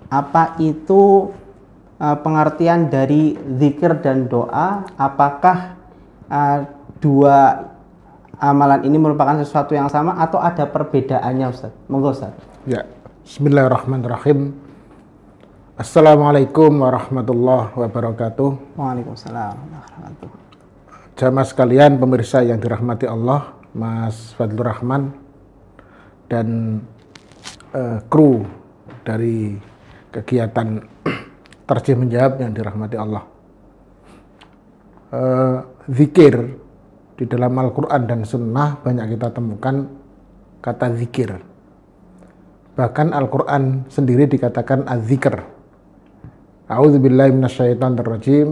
apa itu pengertian dari zikir dan doa? Apakah dua amalan ini merupakan sesuatu yang sama atau ada perbedaannya, Ustaz? Monggo, Ustaz. Ya, bismillahirrahmanirrahim. Assalamualaikum warahmatullahi wabarakatuh. Waalaikumsalam warahmatullahi wabarakatuh. Jamaah sekalian, pemirsa yang dirahmati Allah, Mas Fadlur Rahman dan kru dari kegiatan Terjih Menjawab yang dirahmati Allah. Zikir di dalam Al-Quran dan Sunnah banyak kita temukan kata zikir. Bahkan Al-Quran sendiri dikatakan az-zikr. A'udzubillahi minasyaitonirrajim.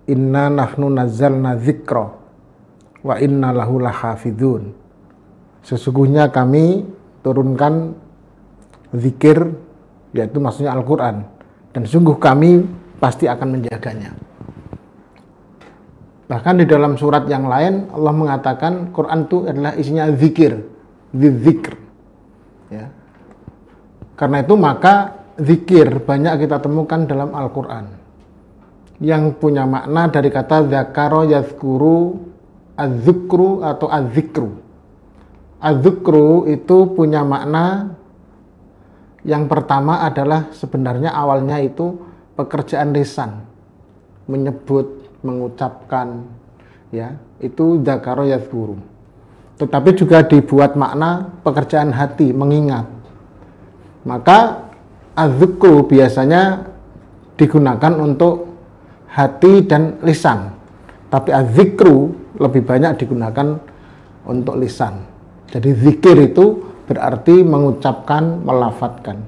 Inna nahnu nazzalna dzikra wa inna lahu lahafidun. Sesungguhnya kami turunkan zikir, yaitu maksudnya Al-Quran, dan sungguh kami pasti akan menjaganya. Bahkan di dalam surat yang lain Allah mengatakan Quran itu adalah isinya zikir, dzikr. Ya. Karena itu maka zikir banyak kita temukan dalam Al-Quran yang punya makna dari kata dzakara yazkuru, az-zukru atau az-zikru. Az-zukru itu punya makna yang pertama adalah sebenarnya awalnya itu pekerjaan lisan, menyebut, mengucapkan, ya, itu dzakara yazkuru. Tetapi juga dibuat makna pekerjaan hati, mengingat. Maka az-zukru biasanya digunakan untuk hati dan lisan, tapi az-zikru lebih banyak digunakan untuk lisan. Jadi zikir itu berarti mengucapkan, melafadzkan.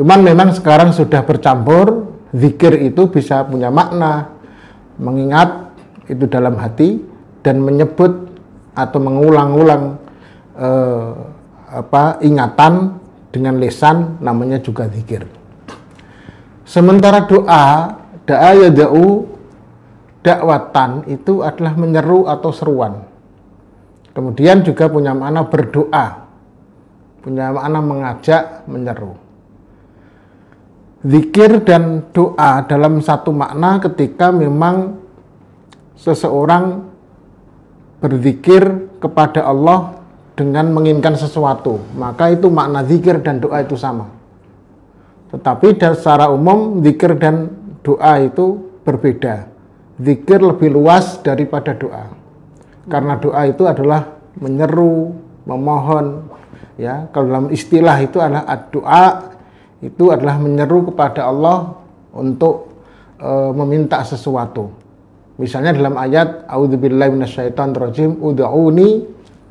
Cuman memang sekarang sudah bercampur, zikir itu bisa punya makna mengingat itu dalam hati dan menyebut atau mengulang-ulang ingatan dengan lisan, namanya juga zikir. Sementara doa yada'u dakwatan itu adalah menyeru atau seruan. Kemudian juga punya makna berdoa, punya makna mengajak, menyeru. Zikir dan doa dalam satu makna ketika memang seseorang berzikir kepada Allah dengan menginginkan sesuatu, maka itu makna zikir dan doa itu sama. Tetapi secara umum zikir dan doa itu berbeda. Zikir lebih luas daripada doa. Karena doa itu adalah menyeru, memohon, ya. Kalau dalam istilah itu adalah doa, itu adalah menyeru kepada Allah untuk meminta sesuatu. Misalnya dalam ayat A'udzubillahi minasyaitonirrajim, ud'uni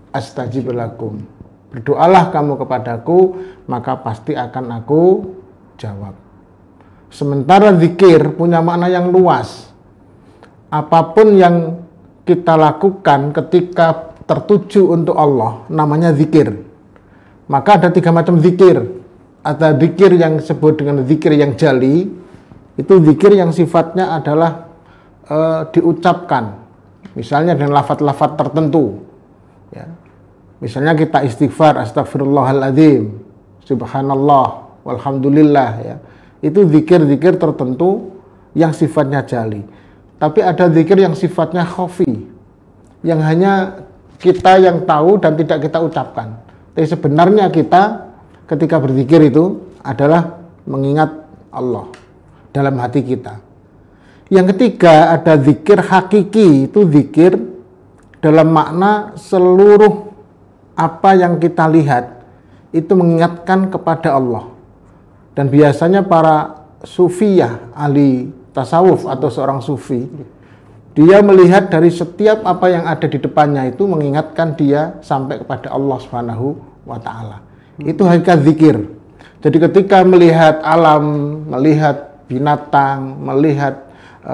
astajib lakum. Berdoalah kamu kepadaku, maka pasti akan aku jawab. Sementara zikir punya makna yang luas. Apapun yang kita lakukan ketika tertuju untuk Allah, namanya zikir. Maka ada 3 macam zikir. Ada zikir yang disebut dengan zikir yang jali, itu zikir yang sifatnya adalah diucapkan, misalnya dengan lafaz-lafaz tertentu, ya. Misalnya kita istighfar, astagfirullahaladzim, subhanallah, walhamdulillah, ya. Itu zikir-zikir tertentu yang sifatnya jali. Tapi ada zikir yang sifatnya khafi, yang hanya kita yang tahu dan tidak kita ucapkan. Tapi sebenarnya kita ketika berzikir itu adalah mengingat Allah dalam hati kita. Yang ketiga ada zikir hakiki, itu zikir dalam makna seluruh apa yang kita lihat itu mengingatkan kepada Allah. Dan biasanya para sufiyah, ahli tasawuf atau seorang sufi, dia melihat dari setiap apa yang ada di depannya itu mengingatkan dia sampai kepada Allah Subhanahu wa ta'ala. Itu hakikat zikir. Jadi ketika melihat alam, melihat binatang, melihat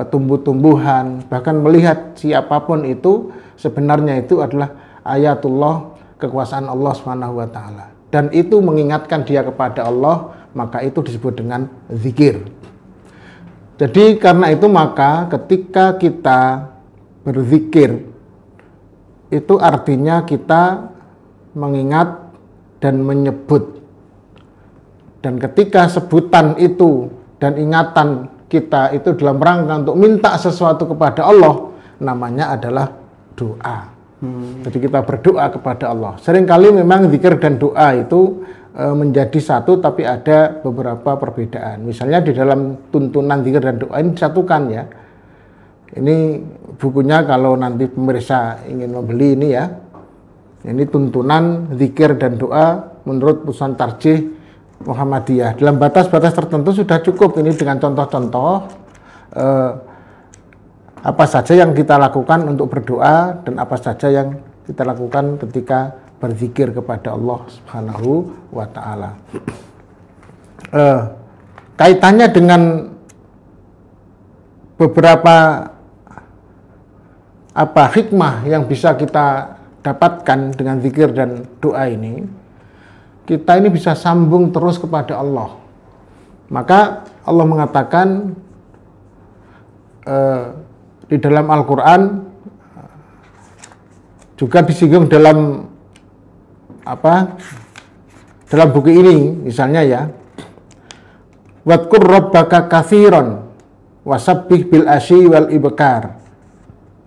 tumbuh-tumbuhan, bahkan melihat siapapun itu, sebenarnya itu adalah ayatullah, kekuasaan Allah Subhanahu wa ta'ala. Dan itu mengingatkan dia kepada Allah, maka itu disebut dengan zikir. Jadi karena itu maka ketika kita berzikir, itu artinya kita mengingat dan menyebut Dan ketika sebutan itu dan ingatan kita itu dalam rangka untuk minta sesuatu kepada Allah, namanya adalah doa. Jadi kita berdoa kepada Allah. Seringkali memang zikir dan doa itu menjadi satu, tapi ada beberapa perbedaan. Misalnya di dalam tuntunan zikir dan doa ini disatukan ya. Ini bukunya kalau nanti pemirsa ingin membeli ini ya. Ini tuntunan zikir dan doa menurut Putusan Tarjih Muhammadiyah. Dalam batas-batas tertentu sudah cukup ini dengan contoh-contoh apa saja yang kita lakukan untuk berdoa dan apa saja yang kita lakukan ketika berzikir kepada Allah Subhanahu wa Ta'ala. Kaitannya dengan beberapa hikmah yang bisa kita dapatkan dengan zikir dan doa ini, kita ini bisa sambung terus kepada Allah. Maka Allah mengatakan di dalam Al-Quran, juga disinggung dalam dalam buku ini misalnya ya, wadkur rabbaka katsiran wasabbih bil asyi wal ibkar.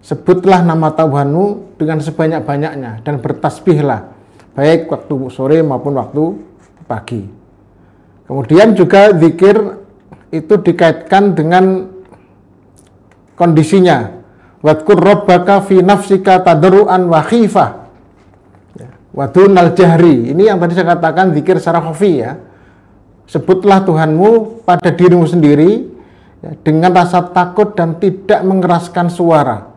Sebutlah nama Tuhanmu dengan sebanyak-banyaknya dan bertasbihlah baik waktu sore maupun waktu pagi. Kemudian juga zikir itu dikaitkan dengan kondisinya. Wadkur rabbaka fi nafsika tadarruan wa khifah wa dunal jahri. Ini yang tadi saya katakan zikir secara khafi ya. Sebutlah Tuhanmu pada dirimu sendiri ya, dengan rasa takut dan tidak mengeraskan suara.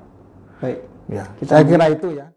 Baik. Ya, saya kira itu ya.